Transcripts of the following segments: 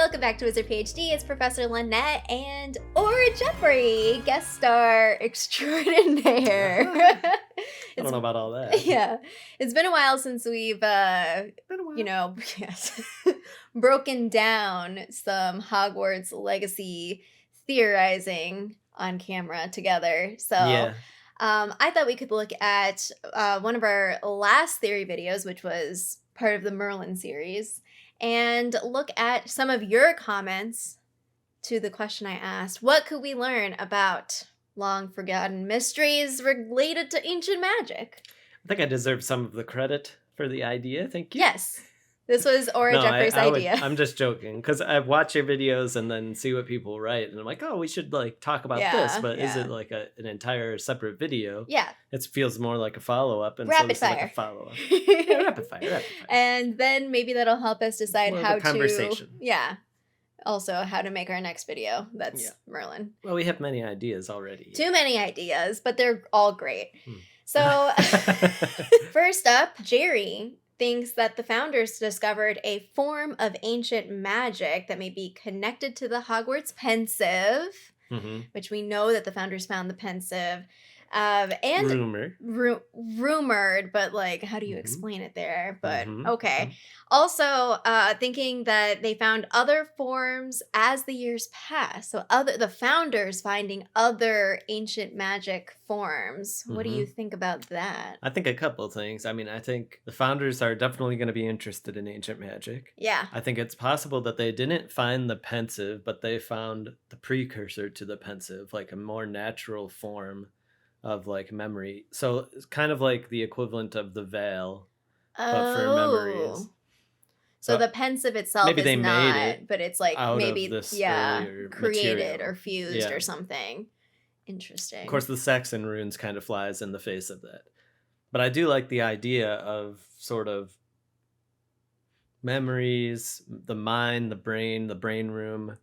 Welcome back to WizardPhD. It's Professor Lynette and Jeffrey, guest star extraordinaire. I don't know about all that. Yeah. It's been a while since we've, yes, broken down some Hogwarts Legacy theorizing on camera together. So Yeah. I thought we could look at one of our last theory videos, which was part of the Merlin series, and look at some of your comments to the question I asked. What could we learn about long forgotten mysteries related to ancient magic? I think I deserve some of the credit for the idea. Thank you. Yes. This was Jeffrey's idea. I'm just joking because I watch your videos and then see what people write, and I'm like, oh, we should like talk about this, but is it like an entire separate video? Yeah. It feels more like a follow-up, and rapid so this fire. is like a follow-up. Yeah, rapid fire. And then maybe that'll help us decide more how of a conversation. Also how to make our next video. That's Merlin. Well, we have many ideas already. Too many ideas, but they're all great. So first up, JeRi thinks that the founders discovered a form of ancient magic that may be connected to the Hogwarts Pensieve, which we know that the founders found the Pensieve. And rumored, but like, how do you explain it there? But okay. Also, thinking that they found other forms as the years pass. So the founders finding other ancient magic forms. What do you think about that? I think a couple of things. I mean, I think the founders are definitely going to be interested in ancient magic. Yeah. I think it's possible that they didn't find the Pensieve, but they found the precursor to the Pensieve, like a more natural form of like memory. So it's kind of like the equivalent of the veil, but for memories. So the Pensieve itself maybe is they not, made it but it's like maybe created material. Or fused or something. Interesting. Of course, the Saxon runes kind of flies in the face of that. But I do like the idea of sort of memories, the mind, the brain room,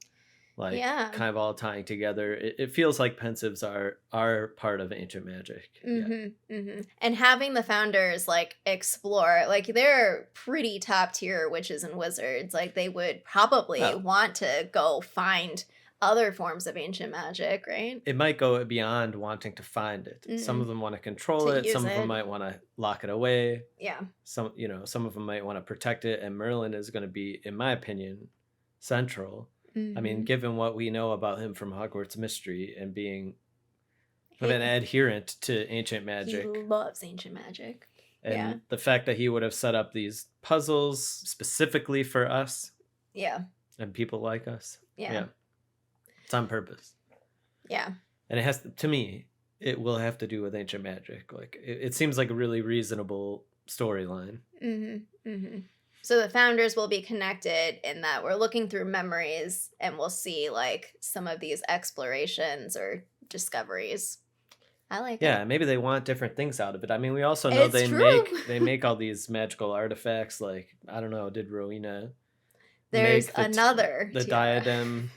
like kind of all tying together. It feels like Pensieves are part of ancient magic. And having the founders like explore, like they're pretty top tier witches and wizards. Like they would probably want to go find other forms of ancient magic, right? It might go beyond wanting to find it. Some of them want to control it. Some of them might want to lock it away. Yeah. Some of them might want to protect it. And Merlin is going to be, in my opinion, central. I mean, given what we know about him from Hogwarts Mystery and being an adherent to ancient magic. He loves ancient magic. And the fact that he would have set up these puzzles specifically for us. Yeah. And people like us. Yeah. It's on purpose. Yeah. And it has to me, it will have to do with ancient magic. Like it seems like a really reasonable storyline. So the founders will be connected in that we're looking through memories and we'll see like some of these explorations or discoveries. I like it. Yeah, maybe they want different things out of it. I mean, we also know they make all these magical artifacts. Like, I don't know, did Rowena There's make the diadem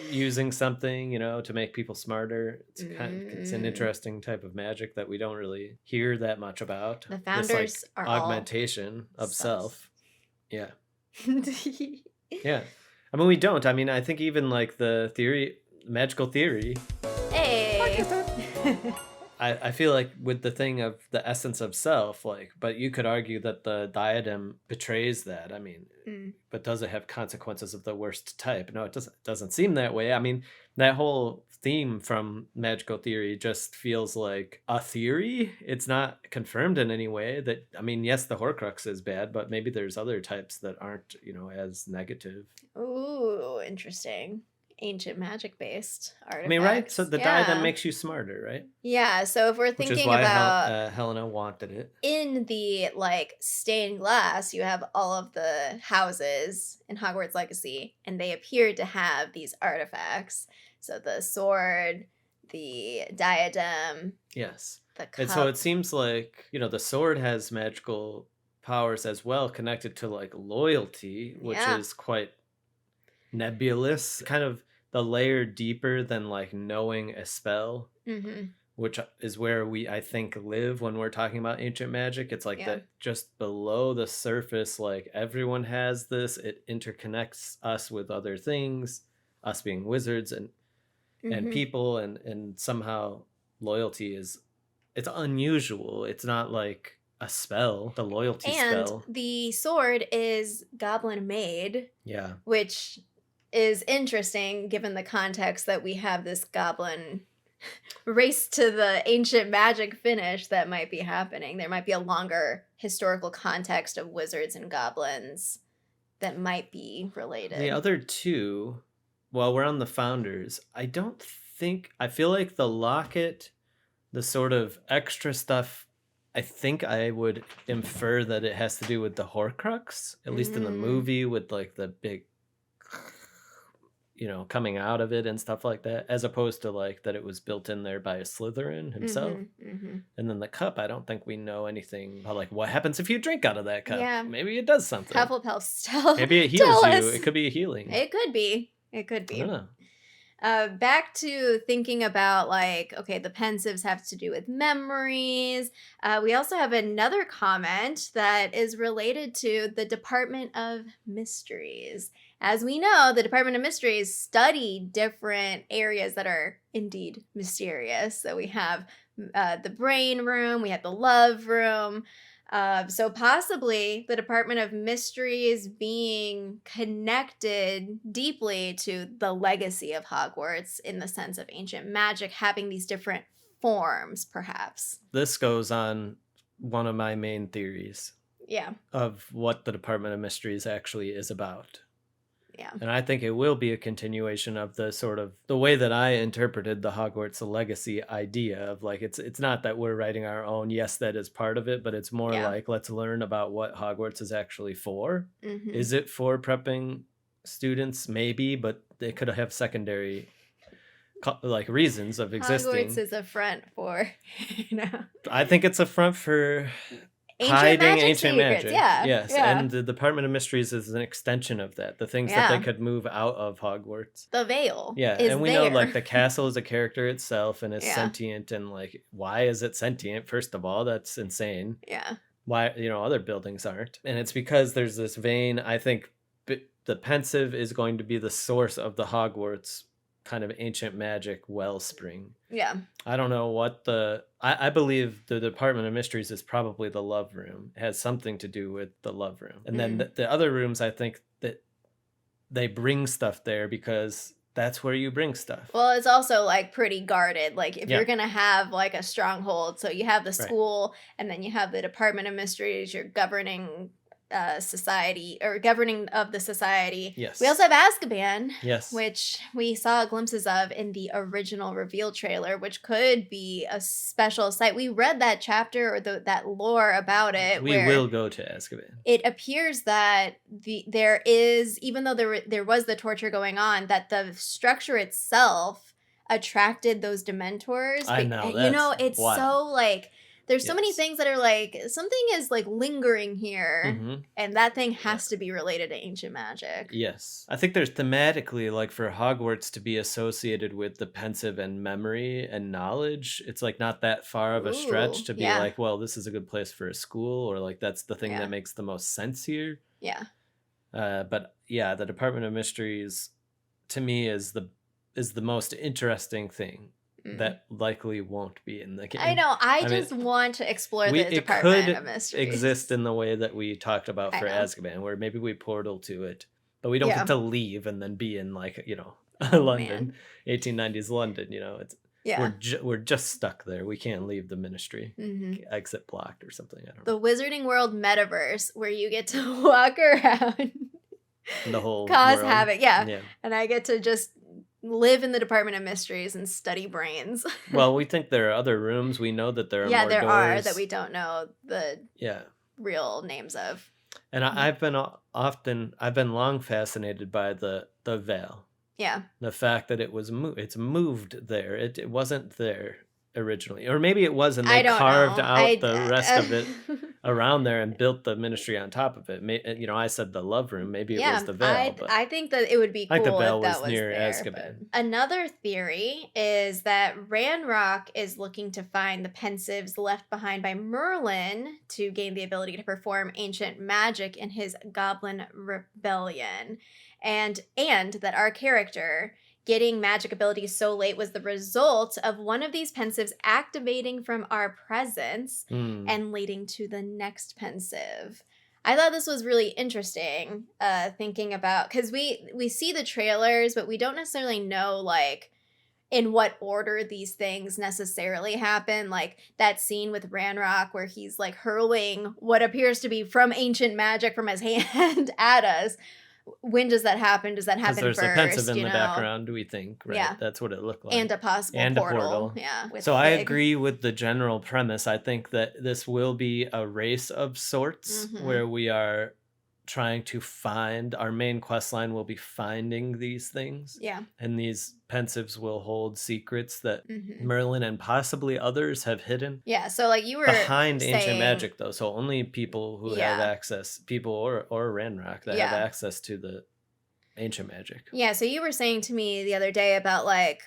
using something, to make people smarter? It's an interesting type of magic that we don't really hear that much about. The founders are augmentation of self. Yeah. Yeah. I mean, we don't. I mean, I think even like the magical theory. Hey. I feel like with the thing of the essence of self, like, but you could argue that the diadem betrays that. I mean, but does it have consequences of the worst type? No, it doesn't seem that way. I mean, that whole theme from magical theory just feels like a theory. It's not confirmed in any way. That, I mean, yes, the Horcrux is bad, but maybe there's other types that aren't, as negative. Ooh, interesting. Ancient magic based artifacts. I mean, right? So the diadem makes you smarter, right? Yeah. So if we're thinking Which is why about Helena wanted it. In the like stained glass, you have all of the houses in Hogwarts Legacy, and they appear to have these artifacts. So the sword, the diadem. Yes. The cup. And so it seems like, the sword has magical powers as well, connected to like loyalty, which is quite nebulous. Kind of the layer deeper than like knowing a spell, which is where I think live when we're talking about ancient magic. It's like that just below the surface, like everyone has this. It interconnects us with other things, us being wizards and people, and somehow loyalty it's unusual. It's not like a spell, the loyalty spell. And the sword is goblin made. Yeah. Which is interesting given the context that we have this goblin race to the ancient magic finish that might be happening. There might be a longer historical context of wizards and goblins that might be related. The other two, while we're on the founders, I feel like the locket, the sort of extra stuff, I think I would infer that it has to do with the Horcrux, at least in the movie, with like the big, coming out of it and stuff like that, as opposed to like that it was built in there by a Slytherin himself. And then the cup, I don't think we know anything about like what happens if you drink out of that cup. Yeah. Maybe it does something. Hufflepuff, maybe it heals you. It could be a healing. It could be. I don't know. Back to thinking about like, okay, the pensieves have to do with memories. We also have another comment that is related to the Department of Mysteries. As we know, the Department of Mysteries study different areas that are indeed mysterious. So we have the brain room, we have the love room. So possibly the Department of Mysteries being connected deeply to the legacy of Hogwarts in the sense of ancient magic, having these different forms, perhaps. This goes on one of my main theories. Yeah. Of what the Department of Mysteries actually is about. Yeah. And I think it will be a continuation of the sort of the way that I interpreted the Hogwarts Legacy idea of like, it's not that we're writing our own. Yes, that is part of it, but it's more like, let's learn about what Hogwarts is actually for. Is it for prepping students? Maybe, but they could have secondary like reasons of existing. Hogwarts is a front for, I think it's a front for hiding ancient magic. Yeah. Yes. Yeah. And the Department of Mysteries is an extension of that. The things that they could move out of Hogwarts. The veil. Yeah. And we know like the castle is a character itself and is sentient, and like, why is it sentient? First of all, that's insane. Yeah. Why, other buildings aren't. And it's because there's this vein. I think the Pensieve is going to be the source of the Hogwarts kind of ancient magic wellspring. Yeah. I don't know what I believe the Department of Mysteries is probably the love room. It has something to do with the love room. And then the other rooms, I think that they bring stuff there because that's where you bring stuff. Well, it's also like pretty guarded. Like if you're going to have like a stronghold, so you have the school and then you have the Department of Mysteries, you're governing society or governing of the society. Yes. We also have Azkaban, yes, which we saw glimpses of in the original reveal trailer, which could be a special site. We read that chapter or that lore about it. We will go to Azkaban. It appears that there is, even though there was the torture going on, that the structure itself attracted those Dementors. I know. It's wild. So like. There's so many things that are like, something is like lingering here, and that thing has to be related to ancient magic. Yes. I think there's thematically, like for Hogwarts to be associated with the Pensieve and memory and knowledge, it's like not that far of a stretch to be like, well, this is a good place for a school, or like that's the thing that makes the most sense here. Yeah. But yeah, the Department of Mysteries to me is the most interesting thing. That likely won't be in the game. I know. I just want to explore the Department of Mysteries. It could exist in the way that we talked about for Azkaban, where maybe we portal to it, but we don't get to leave and then be in like London, 1890s London. We're just stuck there. We can't leave the Ministry. Exit blocked or something. I don't know. The Wizarding World metaverse, where you get to walk around, the whole cause world. havoc. Yeah, and I get to just live in the Department of Mysteries and study brains. Well, we think there are other rooms. We know that there are more there doors. are that we don't know the real names of. And I've been long fascinated by the veil. Yeah. The fact that it's moved there. It wasn't there originally, or maybe it was, and they carved out the rest of it around there and built the ministry on top of it. You know, I said the love room. Maybe it was the veil. But I think that it would be I think the cool veil if that was near there. Azkaban. Another theory is that Ranrock is looking to find the pensieves left behind by Merlin to gain the ability to perform ancient magic in his Goblin Rebellion, and that our character getting magic abilities so late was the result of one of these pensieves activating from our presence and leading to the next pensieve. I thought this was really interesting, thinking about, because we see the trailers, but we don't necessarily know, like, in what order these things necessarily happen. Like that scene with Ranrock where he's like hurling what appears to be from ancient magic from his hand at us. When does that happen? Does that happen there's first? There's a pensieve in the background, do we think, right? Yeah. That's what it looked like. And a possible portal. Yeah. So I agree with the general premise. I think that this will be a race of sorts where we are trying to find, our main quest line will be finding these things. Yeah. And these pensieves will hold secrets that Merlin and possibly others have hidden. Yeah, so like you were behind saying, ancient magic though, so only people who have access, people or Ranrock that have access to the ancient magic. Yeah, so you were saying to me the other day about like,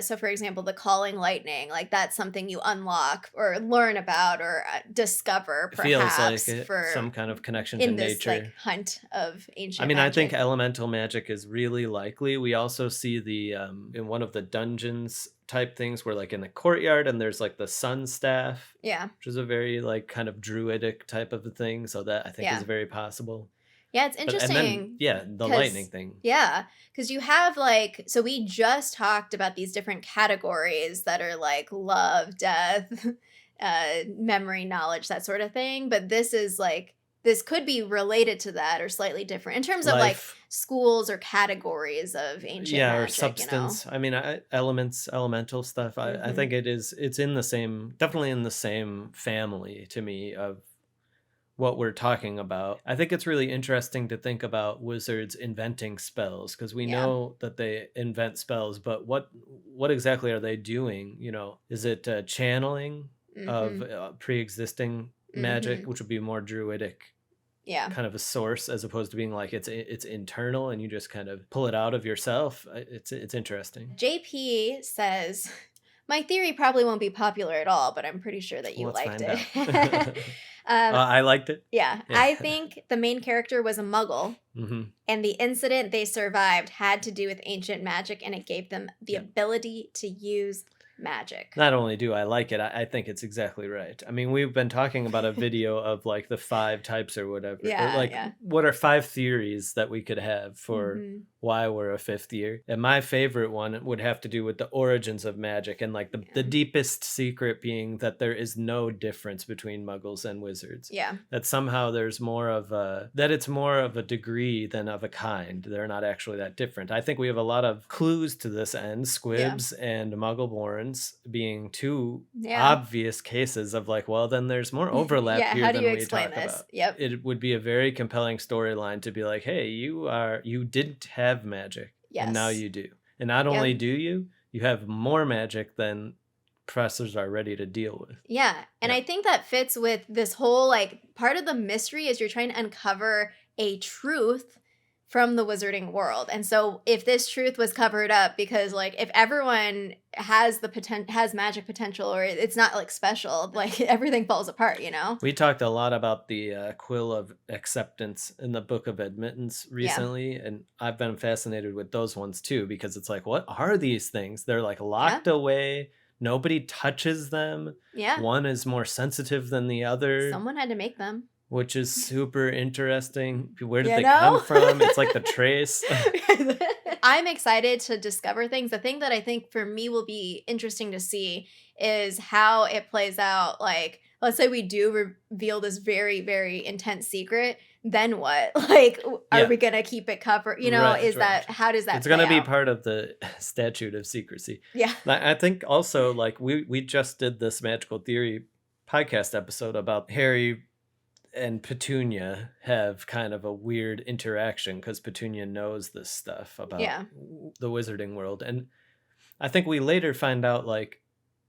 so for example, the calling lightning, like that's something you unlock or learn about or discover, perhaps. It feels like for some kind of connection to nature. In this like hunt of ancient magic. I think elemental magic is really likely. We also see the, in one of the dungeons type things where like in the courtyard and there's like the sun staff. Yeah. Which is a very like kind of druidic type of a thing. So that I think is very possible. Yeah, it's interesting. The lightning thing. Yeah, because you have like, so we just talked about these different categories that are like love, death, memory, knowledge, that sort of thing. But this is like, this could be related to that or slightly different in terms of like schools or categories of ancient magic, or substance. You know? I mean, elements, elemental stuff. I think it's in the same, definitely in the same family to me of what we're talking about. I think it's really interesting to think about wizards inventing spells because we know that they invent spells, but what exactly are they doing? You know, is it channeling of pre-existing magic, which would be more druidic? Yeah, kind of a source as opposed to being like it's internal and you just kind of pull it out of yourself. It's interesting. JP says, my theory probably won't be popular at all, but I'm pretty sure that you liked it. I liked it. Yeah. I think the main character was a muggle, and the incident they survived had to do with ancient magic, and it gave them the ability to use magic. Not only do I like it, I think it's exactly right. I mean, we've been talking about a video of like the 5 types or whatever. What are 5 theories that we could have for why we're a 5th year? And my favorite one would have to do with the origins of magic and like the deepest secret being that there is no difference between muggles and wizards. Yeah. That somehow there's more of it's more of a degree than of a kind. They're not actually that different. I think we have a lot of clues to this end, squibs and muggleborns being 2 obvious cases of like, well, then there's more overlap here than we talk about. Yep. It would be a very compelling storyline to be like, hey, you didn't have magic, and now you do. And not only do you have more magic than professors are ready to deal with. Yeah. And I think that fits with this whole like part of the mystery is you're trying to uncover a truth from the wizarding world. And so if this truth was covered up because like if everyone has has magic potential or it's not like special, like everything falls apart, you know? We talked a lot about the quill of acceptance in the Book of Admittance recently, and I've been fascinated with those ones too because it's like, what are these things? They're like locked away. Nobody touches them. Yeah. One is more sensitive than the other. Someone had to make them. Which is super interesting. Where did they come from? It's like the trace. I'm excited to discover things. The thing that I think for me will be interesting to see is how it plays out. Like, let's say we do reveal this very, very intense secret. Then what? Like, are we going to keep it covered? You know, how does that It's going to be part of the statute of secrecy. Yeah. I think also, like, we just did this Magical Theory podcast episode about Harry and Petunia have kind of a weird interaction because Petunia knows this stuff about the wizarding world. And I think we later find out like,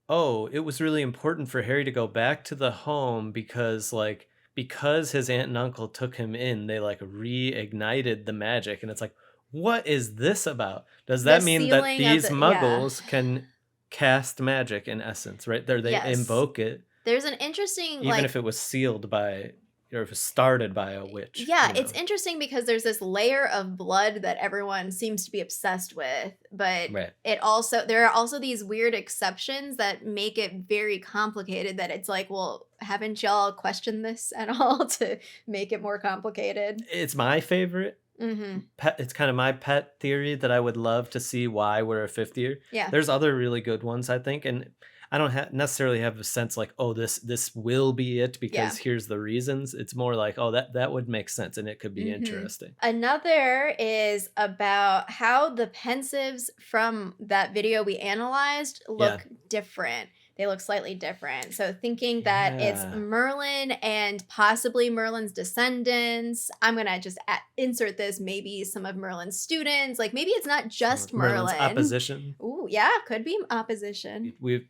oh, it was really important for Harry to go back to the home because like because his aunt and uncle took him in, they like reignited the magic, and it's like, what is this about? Does that mean that these muggles can cast magic in essence, right? They invoke it. There's an interesting, even if it was sealed by, or if it was started by a witch. Yeah, it's interesting because there's this layer of blood that everyone seems to be obsessed with, but there are also these weird exceptions that make it very complicated, that it's like, well, haven't y'all questioned this at all to make it more complicated? It's my favorite. It's kind of my pet theory that I would love to see why we're a fifth year. Yeah. There's other really good ones, I think, and I don't necessarily have a sense like, oh, this will be it because here's the reasons. It's more like, oh, that would make sense and it could be interesting. Another is about how the pensieves from that video we analyzed look different. They look slightly different. So thinking that it's Merlin and possibly Merlin's descendants. I'm going to just insert this, maybe some of Merlin's students. Like maybe it's not just Merlin's opposition. Ooh, yeah, could be opposition. We've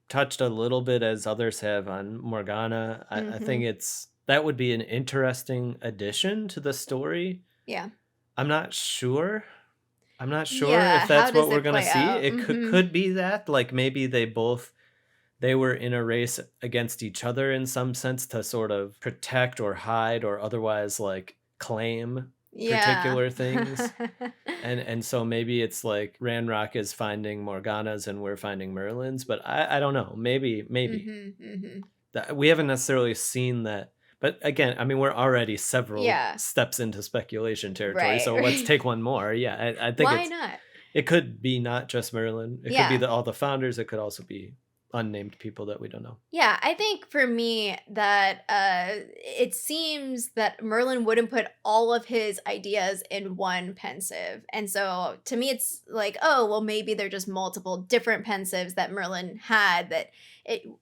touched a little bit, as others have, on Morgana. I think that would be an interesting addition to the story. Yeah. I'm not sure if that's what we're going to see. It could be that, like, maybe they were in a race against each other in some sense to sort of protect or hide or otherwise like claim particular things. and so maybe it's like Ranrock is finding Morgana's and we're finding Merlin's, but I don't know. Maybe. We haven't necessarily seen that. But again, I mean, we're already several steps into speculation territory, so let's take one more. Yeah, I think why not? It could be not just Merlin. It could be all the founders. It could also be unnamed people that we don't know. Yeah, I think for me that it seems that Merlin wouldn't put all of his ideas in one pensieve. And so to me it's like, oh, well, maybe they're just multiple different pensieves that Merlin had, that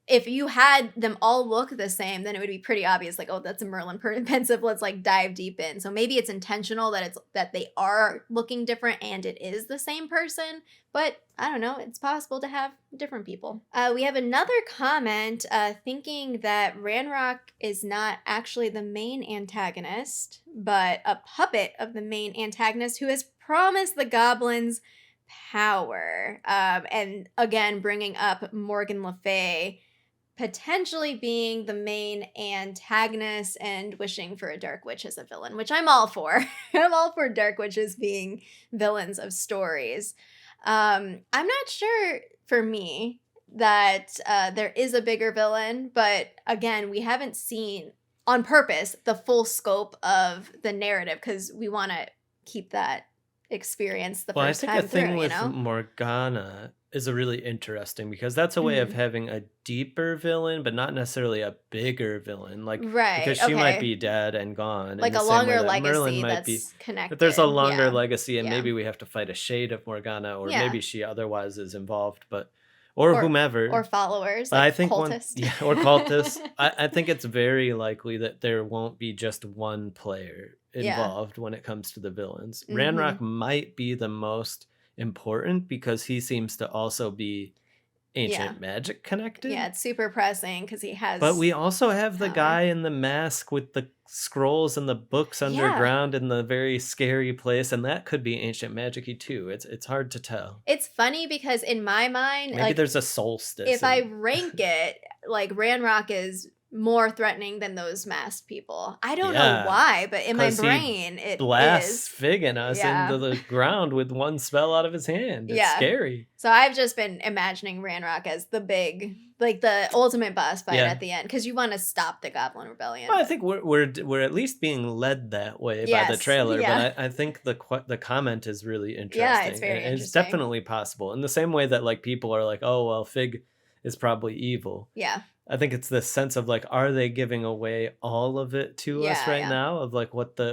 if you had them all look the same, then it would be pretty obvious, like, oh, that's a Merlin pensieve. Let's like dive deep in. So maybe it's intentional that they are looking different and it is the same person. But I don't know. It's possible to have different people. We have another comment thinking that Ranrock is not actually the main antagonist, but a puppet of the main antagonist who has promised the goblins power. And again, bringing up Morgan Le Fay potentially being the main antagonist and wishing for a dark witch as a villain, which I'm all for. I'm all for dark witches being villains of stories. I'm not sure for me that there is a bigger villain, but again, we haven't seen on purpose the full scope of the narrative because we want to keep that experience the first time through. I think the thing with Morgana is a really interesting because that's a way of having a deeper villain, but not necessarily a bigger villain. Like, because she might be dead and gone. Like a longer legacy that's connected. But there's a longer legacy, and maybe we have to fight a shade of Morgana, or maybe she otherwise is involved, or whomever. Or followers, like I think cultists. Or cultists. I think it's very likely that there won't be just one player involved when it comes to the villains. Ranrock might be the most important because he seems to also be ancient magic connected. Yeah, it's super pressing because he has. But we also have the guy in the mask with the scrolls and the books underground in the very scary place, and that could be ancient magic-y too. It's hard to tell. It's funny because in my mind, maybe there's a solstice. If I rank it, like Ranrock is more threatening than those masked people. I don't know why, but in my brain it blasts is. Fig in us into the ground with one spell out of his hand. It's scary. So I've just been imagining Ranrock as the big, like the ultimate boss fight at the end, because you want to stop the Goblin Rebellion. Well, I think we're at least being led that way by the trailer, but I think the comment is really interesting. Yeah, it's very interesting. It's definitely possible. In the same way that like people are like, oh well, Fig is probably evil. Yeah. I think it's this sense of like, are they giving away all of it to us right now of like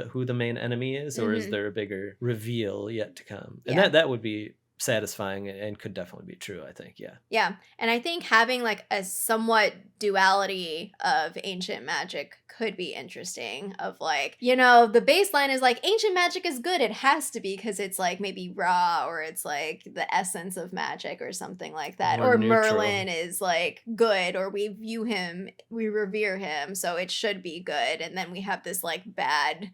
who the main enemy is, or is there a bigger reveal yet to come? And that would be satisfying and could definitely be true, I think. Yeah. Yeah. And I think having like a somewhat duality of ancient magic could be interesting. Of like, you know, the baseline is like ancient magic is good. It has to be because it's like maybe raw, or it's like the essence of magic or something like that. More or neutral. Merlin is like good, or we view him, we revere him, so it should be good. And then we have this like bad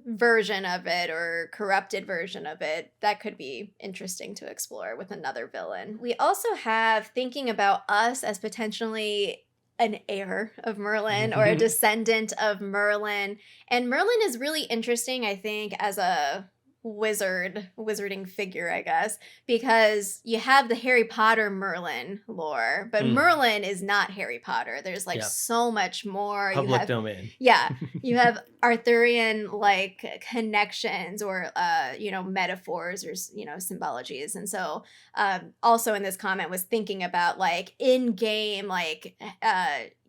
version of it, or corrupted version of it. That could be interesting to explore with another villain. We also have thinking about us as potentially an heir of Merlin or a descendant of Merlin. And Merlin is really interesting, I think, as a wizarding figure, I guess, because you have the Harry Potter Merlin lore, but Merlin is not Harry Potter. There's like so much more. Public domain. Yeah. You have Arthurian like connections, or you know, metaphors, or you know, symbologies. And so also in this comment was thinking about like in game, like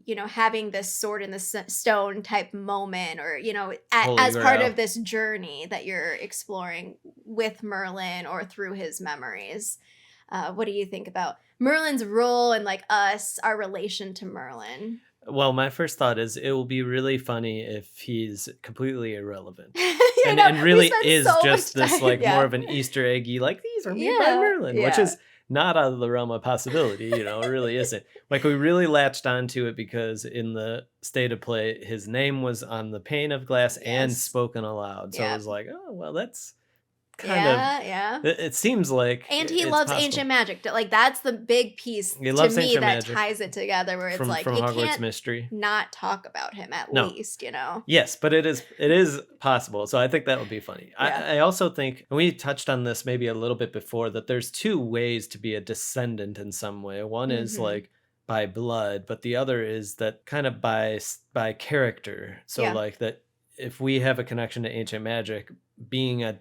you know, having this sword in the stone type moment, or, you know, as part of this journey that you're exploring with Merlin or through his memories. What do you think about Merlin's role and like us, our relation to Merlin? Well, my first thought is it will be really funny if he's completely irrelevant. and really is so just this like more of an Easter eggy, like these are made by Merlin, which is not out of the realm of possibility, you know, it really isn't. Like we really latched onto it because in the state of play, his name was on the pane of glass and spoken aloud. So it was like, oh, well, that's kind of, it seems like. And he loves ancient magic. Like that's the big piece to me that ties it together, where it's like, from you Hogwarts can't Mystery not talk about him at least, you know? Yes, but it is possible. So I think that would be funny. I also think, and we touched on this maybe a little bit before, that there's two ways to be a descendant in some way. One is like by blood, but the other is that kind of by character. So like that if we have a connection to ancient magic, being a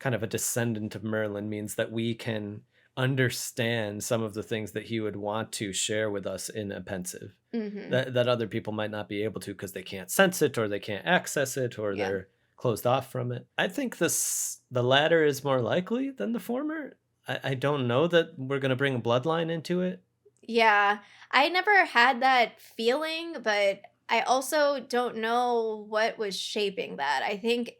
kind of a descendant of Merlin means that we can understand some of the things that he would want to share with us in a pensieve that other people might not be able to because they can't sense it, or they can't access it, or they're closed off from it. I think the latter is more likely than the former. I don't know that we're going to bring a bloodline into it. Yeah, I never had that feeling, but I also don't know what was shaping that. I think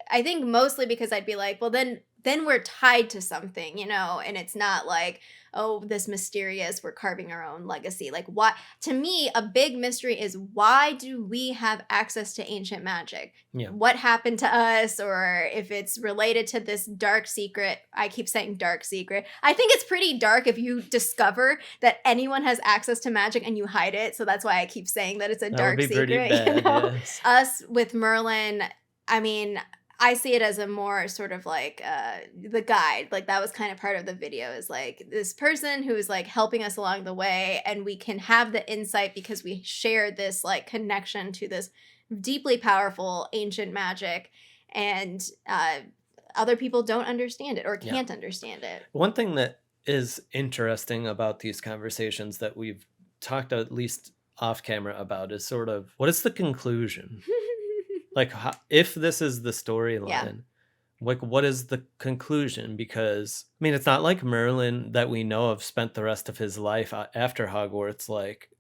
mostly because I'd be like, well, then we're tied to something, you know, and it's not like, oh, this mysterious, we're carving our own legacy. Like, what, to me, a big mystery is, why do we have access to ancient magic? Yeah. What happened to us? Or if it's related to this dark secret. I keep saying dark secret. I think it's pretty dark if you discover that anyone has access to magic and you hide it. So that's why I keep saying that it's a dark secret. Bad, you know? Yes. Us with Merlin, I mean, I see it as a more sort of like the guide. Like that was kind of part of the video, is like this person who is like helping us along the way, and we can have the insight because we share this like connection to this deeply powerful ancient magic, and other people don't understand it or can't understand it. One thing that is interesting about these conversations that we've talked at least off camera about is sort of, what is the conclusion? Like, if this is the storyline, like, what is the conclusion? Because, I mean, it's not like Merlin that we know of spent the rest of his life after Hogwarts, like,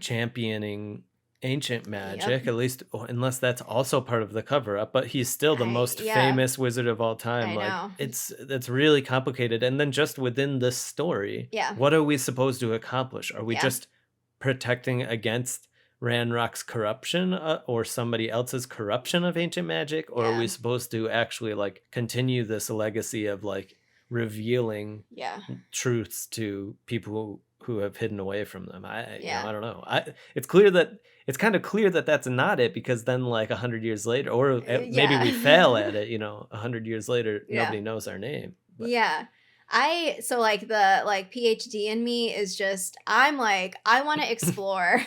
championing ancient magic, at least, unless that's also part of the cover-up. But he's still the most famous wizard of all time. It's really complicated. And then just within this story, what are we supposed to accomplish? Are we just protecting against Ranrock's corruption or somebody else's corruption of ancient magic, or are we supposed to actually like continue this legacy of like revealing truths to people who have hidden away from them? I don't know. It's kind of clear that that's not it, because then like 100 years later, or maybe we fail at it, you know, 100 years later, nobody knows our name. But. So like the like PhD in me is just, I'm like, I want to explore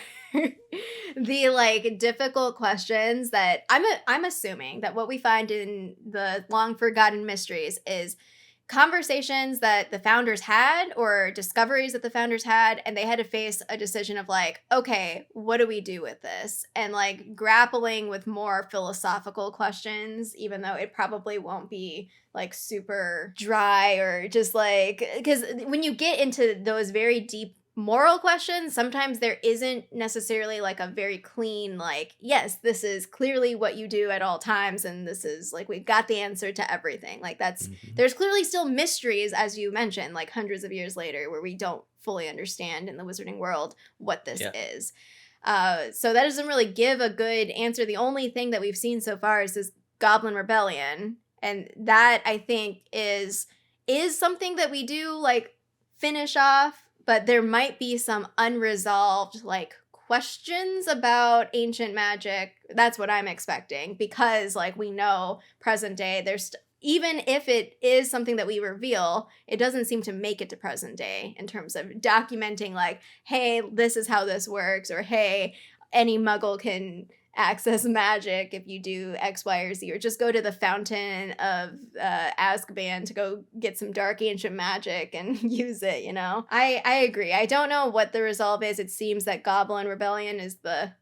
the like difficult questions that I'm assuming that what we find in the long forgotten mysteries is conversations that the founders had or discoveries that the founders had, and they had to face a decision of like, okay, what do we do with this? And like grappling with more philosophical questions, even though it probably won't be like super dry or just like, because when you get into those very deep moral questions, sometimes there isn't necessarily like a very clean, like, yes, this is clearly what you do at all times, and this is like, we've got the answer to everything. Like that's, there's clearly still mysteries, as you mentioned, like hundreds of years later, where we don't fully understand in the wizarding world what this is. So that doesn't really give a good answer. The only thing that we've seen so far is this Goblin Rebellion, and that I think is something that we do like finish off. But there might be some unresolved, like, questions about ancient magic. That's what I'm expecting. Because, like, we know present day, there's... even if it is something that we reveal, it doesn't seem to make it to present day in terms of documenting, like, hey, this is how this works. Or, hey, any muggle can access magic if you do X, Y, or Z, or just go to the fountain of Azkaban to go get some dark ancient magic and use it, you know? I agree. I don't know what the resolve is. It seems that Goblin Rebellion is the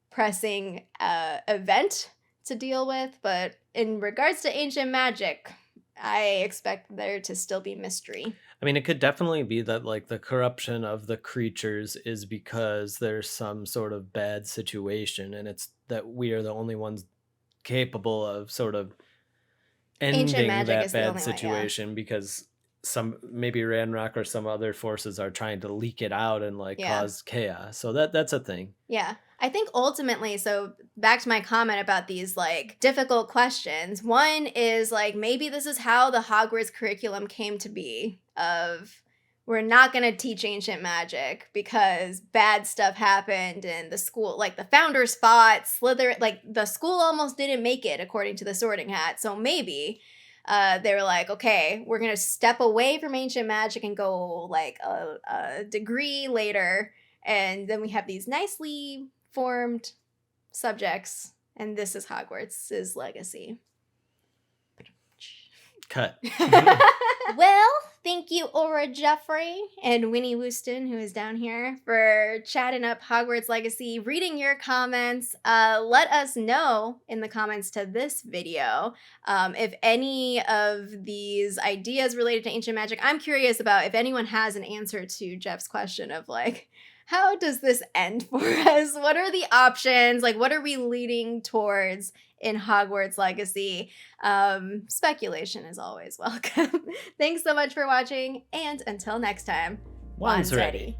pressing event to deal with, but in regards to ancient magic, I expect there to still be mystery. I mean, it could definitely be that like the corruption of the creatures is because there's some sort of bad situation, and it's that we are the only ones capable of sort of ending that bad situation, because some maybe Ranrock or some other forces are trying to leak it out and like cause chaos. So that's a thing. Yeah. I think ultimately, so back to my comment about these like difficult questions. One is like, maybe this is how the Hogwarts curriculum came to be, of we're not going to teach ancient magic because bad stuff happened in the school. Like the founders fought, Slytherin, like the school almost didn't make it according to the Sorting Hat. So maybe they were like, okay, we're going to step away from ancient magic and go like a degree later. And then we have these nicely formed subjects, and this is Hogwarts' legacy. Cut. Well, thank you, Aura Jeffrey and Winnie Wooston, who is down here, for chatting up Hogwarts Legacy, reading your comments. Let us know in the comments to this video if any of these ideas related to ancient magic. I'm curious about if anyone has an answer to Jeff's question of like, how does this end for us? What are the options? Like, what are we leading towards in Hogwarts Legacy? Speculation is always welcome. Thanks so much for watching, and until next time, Wands ready.